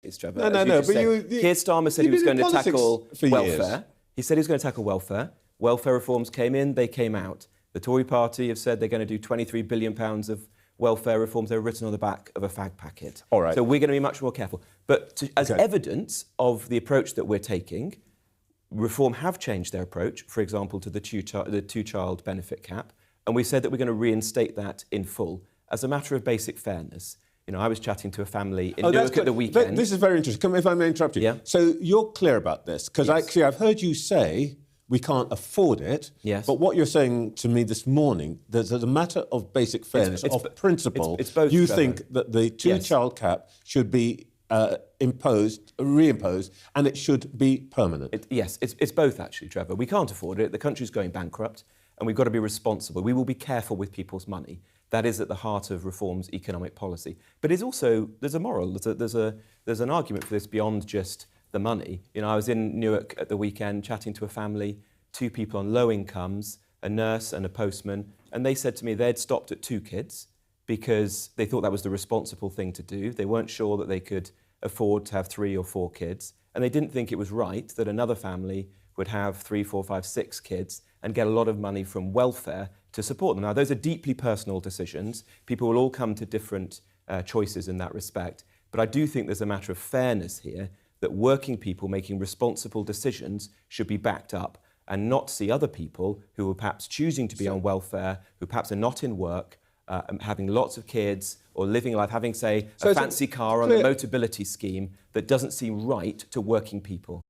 It's Trevor. No, but Keir Starmer said he was going to tackle welfare. He said he was going to tackle welfare. Welfare reforms came in, they came out. The Tory party have said they're going to do £23 billion of welfare reforms. They were written on the back of a fag packet. All right. So we're going to be much more careful. But as evidence of the approach that we're taking, Reform have changed their approach, for example, to the two-child benefit cap. And we said that we're going to reinstate that in full as a matter of basic fairness. You know, I was chatting to a family in Newark at the weekend. This is very interesting. If I may interrupt you. Yeah. So you're clear about this, because actually I've heard you say we can't afford it. Yes. But what you're saying to me this morning, there's a matter of basic fairness, of principle. It's both, you Trevor. think that the two-child cap should be reimposed, and it should be permanent. It's both, actually, Trevor. We can't afford it. The country's going bankrupt, and we've got to be responsible. We will be careful with people's money. That is at the heart of Reform's economic policy. But it's also, there's a moral, there's an argument for this beyond just the money. You know, I was in Newark at the weekend chatting to a family, two people on low incomes, a nurse and a postman, and they said to me they'd stopped at 2 kids because they thought that was the responsible thing to do. They weren't sure that they could afford to have 3 or 4 kids, and they didn't think it was right that another family would have 3, 4, 5, 6 kids and get a lot of money from welfare to support them. Now, those are deeply personal decisions. People will all come to different choices in that respect. But I do think there's a matter of fairness here, that working people making responsible decisions should be backed up and not see other people who are perhaps choosing to be on welfare, who perhaps are not in work, having lots of kids or living life, having, say, a fancy car on the Motability scheme that doesn't seem right to working people.